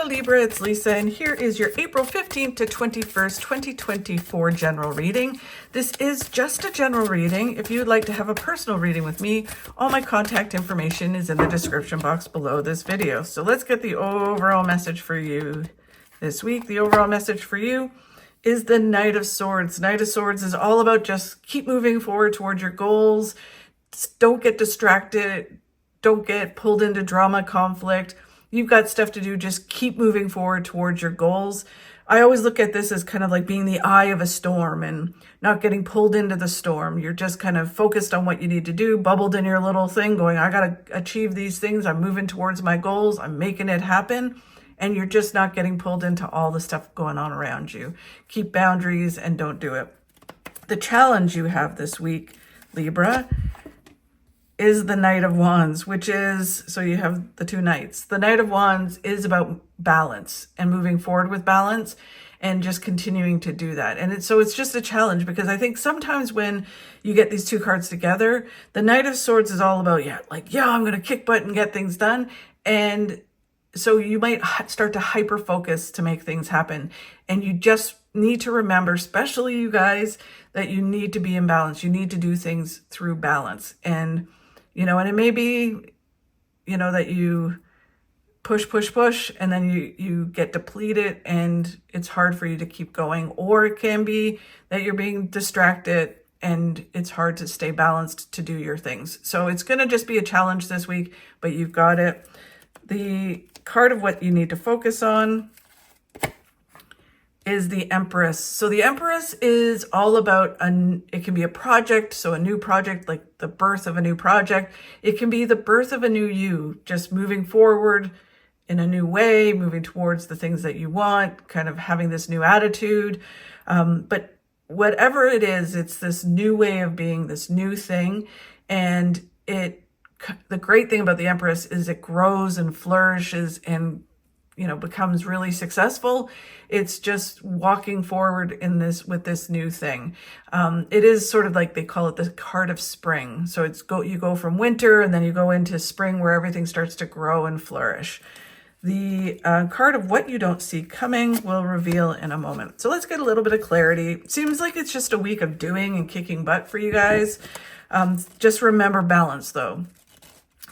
Hello Libra, it's Lisa, and here is your April 15th to 21st, 2024 general reading. This is just a general reading. If you'd like to have a personal reading with me, all my contact information is in the description box below this video. So let's get the overall message for you this week. The overall message for you is the Knight of Swords. Knight of Swords is all about just keep moving forward towards your goals. Don't get distracted. Don't get pulled into drama, conflict. You've got stuff to do. Just keep moving forward towards your goals. I always look at this as kind of like being the eye of a storm and not getting pulled into the storm. You're just kind of focused on what you need to do, bubbled in your little thing going, I got to achieve these things. I'm moving towards my goals. I'm making it happen. And you're just not getting pulled into all the stuff going on around you. Keep boundaries and don't do it. The challenge you have this week, Libra, is the Knight of Wands, which is, so you have the two knights. The Knight of Wands is about balance and moving forward with balance and just continuing to do that. And it's just a challenge, because I think sometimes when you get these two cards together, the Knight of Swords is all about, I'm going to kick butt and get things done. And so you might start to hyper focus to make things happen. And you just need to remember, especially you guys, that you need to be in balance. You need to do things through balance. And and it may be, that you push, and then you get depleted and it's hard for you to keep going. Or it can be that you're being distracted and it's hard to stay balanced to do your things. So it's going to just be a challenge this week, but you've got it. The card of what you need to focus on is the Empress. So the Empress is all about, it can be a project, so a new project, like the birth of a new project. It can be the birth of a new you, just moving forward in a new way, moving towards the things that you want, kind of having this new attitude. But whatever it is, it's this new way of being, this new thing. And the great thing about the Empress is it grows and flourishes and becomes really successful. It's just walking forward with this new thing. It is sort of like, they call it the card of spring. So you go from winter and then you go into spring, where everything starts to grow and flourish. The card of what you don't see coming will reveal in a moment. So let's get a little bit of clarity. It seems like it's just a week of doing and kicking butt for you guys. Just remember balance though.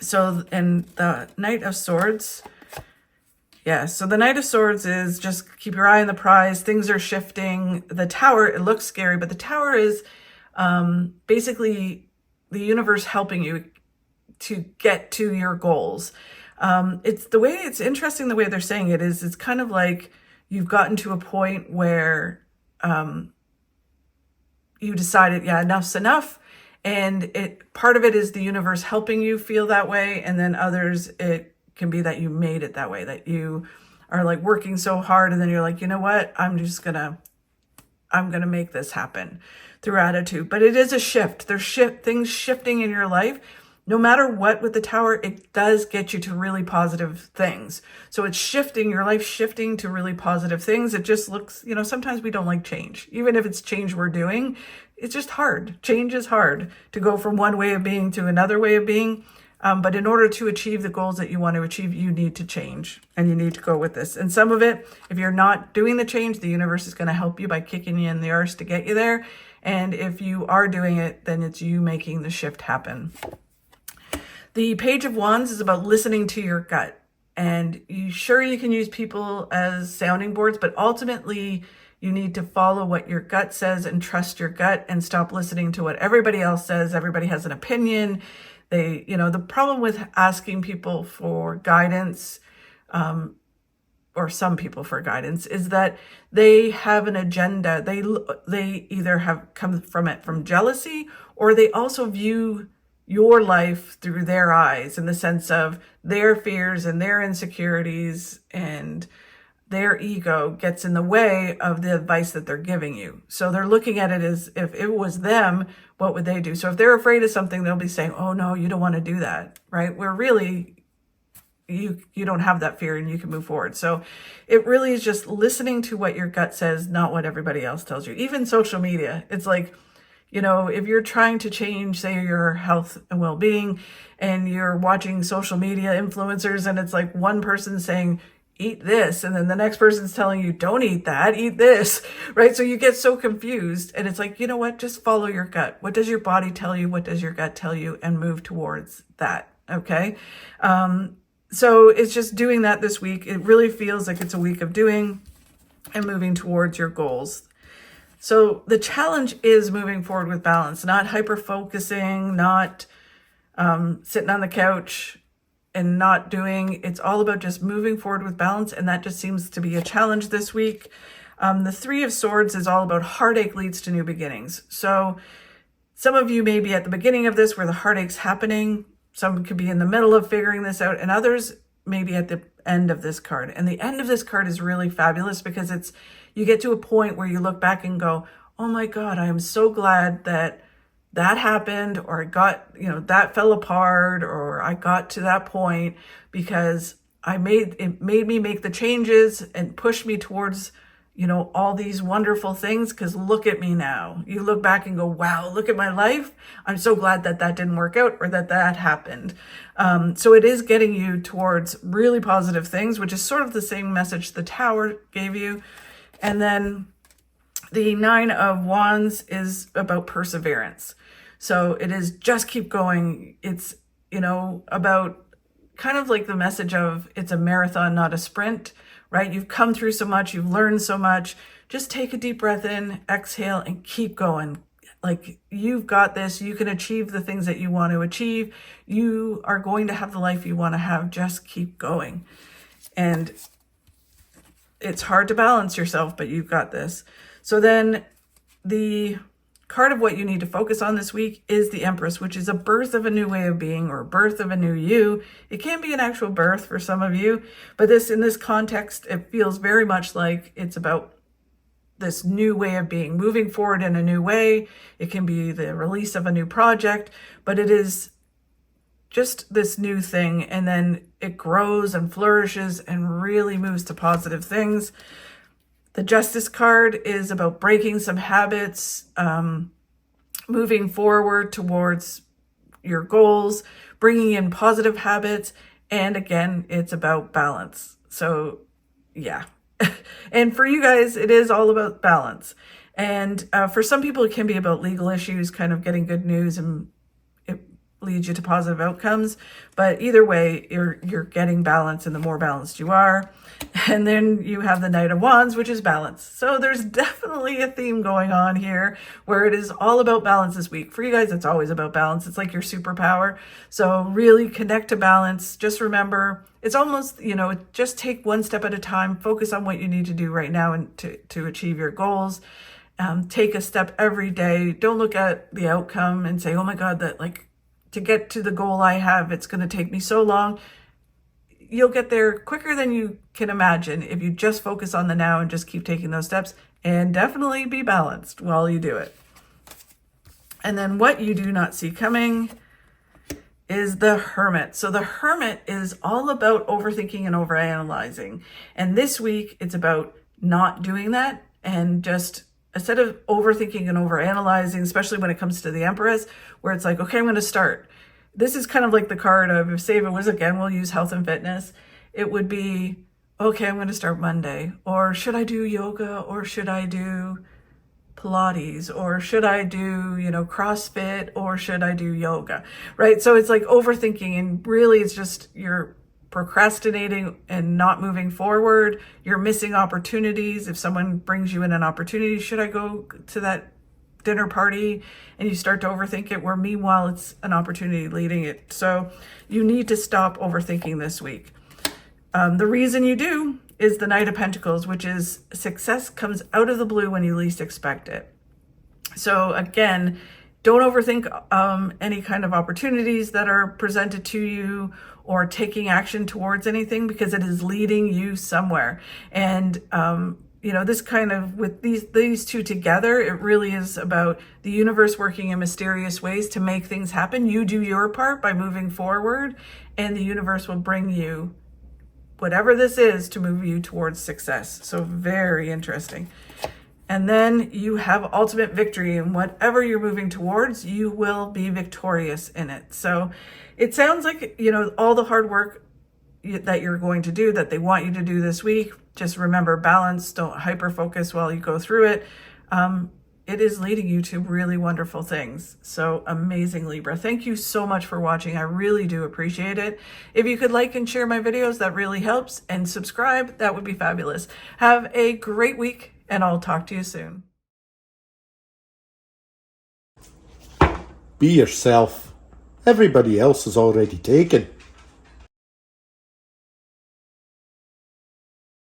So, and the Knight of Swords, so the Knight of Swords is just keep your eye on the prize. Things are shifting. The Tower, it looks scary, but the Tower is basically the universe helping you to get to your goals. It's interesting the way they're saying it is, it's kind of like you've gotten to a point where you decided, enough's enough. And part of it is the universe helping you feel that way. And then others, it can be that you made it that way, that you are like working so hard and then you're like, you know what, I'm gonna make this happen through attitude. But it is a shift. There's things shifting in your life. No matter what with the Tower, it does get you to really positive things. So it's shifting, your life shifting to really positive things. It just looks, sometimes we don't like change. Even if it's change we're doing, it's just hard. Change is hard to go from one way of being to another way of being. But in order to achieve the goals that you want to achieve, you need to change and you need to go with this. And some of it, if you're not doing the change, the universe is going to help you by kicking you in the arse to get you there. And if you are doing it, then it's you making the shift happen. The Page of Wands is about listening to your gut. And you can use people as sounding boards, but ultimately you need to follow what your gut says and trust your gut and stop listening to what everybody else says. Everybody has an opinion. The problem with asking people for guidance, or some people for guidance, is that they have an agenda. They either have come from jealousy, or they also view your life through their eyes, in the sense of their fears and their insecurities, and their ego gets in the way of the advice that they're giving you. So they're looking at it as, if it was them, what would they do? So if they're afraid of something, they'll be saying, oh no, you don't want to do that, right? Where really you don't have that fear and you can move forward. So it really is just listening to what your gut says, not what everybody else tells you. Even social media, it's like, if you're trying to change, say, your health and well-being, and you're watching social media influencers, and it's like one person saying, eat this. And then the next person's telling you, don't eat that, eat this, right? So you get so confused, and it's like, you know what? Just follow your gut. What does your body tell you? What does your gut tell you? And move towards that. Okay. So it's just doing that this week. It really feels like it's a week of doing and moving towards your goals. So the challenge is moving forward with balance, not hyper focusing, not sitting on the couch and not doing. It's all about just moving forward with balance. And that just seems to be a challenge this week. The Three of Swords is all about heartache leads to new beginnings. So some of you may be at the beginning of this where the heartache's happening. Some could be in the middle of figuring this out, and others may be at the end of this card. And the end of this card is really fabulous because you get to a point where you look back and go, oh my God, I am so glad that happened, or I got, that fell apart, or I got to that point because it made me make the changes and push me towards, all these wonderful things. Because look at me now. You look back and go, wow, look at my life. I'm so glad that didn't work out, or that happened. So it is getting you towards really positive things, which is sort of the same message the Tower gave you. And then the Nine of Wands is about perseverance. So it is just keep going. It's, about kind of like the message of it's a marathon, not a sprint, right? You've come through so much. You've learned so much. Just take a deep breath in, exhale, and keep going. Like, you've got this. You can achieve the things that you want to achieve. You are going to have the life you want to have. Just keep going. And it's hard to balance yourself, but you've got this. So then the card of what you need to focus on this week is the Empress, which is a birth of a new way of being, or a birth of a new you. It can be an actual birth for some of you, but in this context, it feels very much like it's about this new way of being, moving forward in a new way. It can be the release of a new project, but it is just this new thing, and then it grows and flourishes and really moves to positive things. The Justice card is about breaking some habits, moving forward towards your goals, bringing in positive habits. And again, it's about balance. So yeah. And for you guys, it is all about balance. And for some people, it can be about legal issues, kind of getting good news, and it leads you to positive outcomes. But either way, you're getting balance, and the more balanced you are. And then you have the Knight of Wands, which is balance. So there's definitely a theme going on here where it is all about balance this week. For you guys, it's always about balance. It's like your superpower. So really connect to balance. Just remember, it's almost, just take one step at a time. Focus on what you need to do right now and to achieve your goals. Take a step every day. Don't look at the outcome and say, oh my God, to get to the goal I have, it's going to take me so long. You'll get there quicker than you can imagine if you just focus on the now and just keep taking those steps, and definitely be balanced while you do it. And then what you do not see coming is the Hermit. So the Hermit is all about overthinking and overanalyzing. And this week it's about not doing that, and just instead of overthinking and overanalyzing, especially when it comes to the Empress, where it's like, okay, I'm going to start. This is kind of like the card of, say if it was, again, we'll use health and fitness. It would be, okay, I'm going to start Monday. Or should I do yoga? Or should I do Pilates? Or should I do, CrossFit? Or should I do yoga? Right? So it's like overthinking, and really it's just you're procrastinating and not moving forward. You're missing opportunities. If someone brings you in an opportunity, should I go to that dinner party? And you start to overthink it, where meanwhile it's an opportunity leading it. So you need to stop overthinking this week. The reason you do is the Knight of Pentacles, which is success comes out of the blue when you least expect it. So again, don't overthink any kind of opportunities that are presented to you, or taking action towards anything, because it is leading you somewhere. And this kind of, with these two together, it really is about the universe working in mysterious ways to make things happen. You do your part by moving forward, and the universe will bring you whatever this is to move you towards success. So very interesting. And then you have ultimate victory, and whatever you're moving towards, you will be victorious in it. So it sounds like, all the hard work that you're going to do, that they want you to do this week. Just remember balance. Don't hyper focus while you go through it. It is leading you to really wonderful things. So amazing, Libra. Thank you so much for watching. I really do appreciate it. If you could like and share my videos, that really helps. And subscribe, that would be fabulous. Have a great week, and I'll talk to you soon. Be yourself. Everybody else is already taken.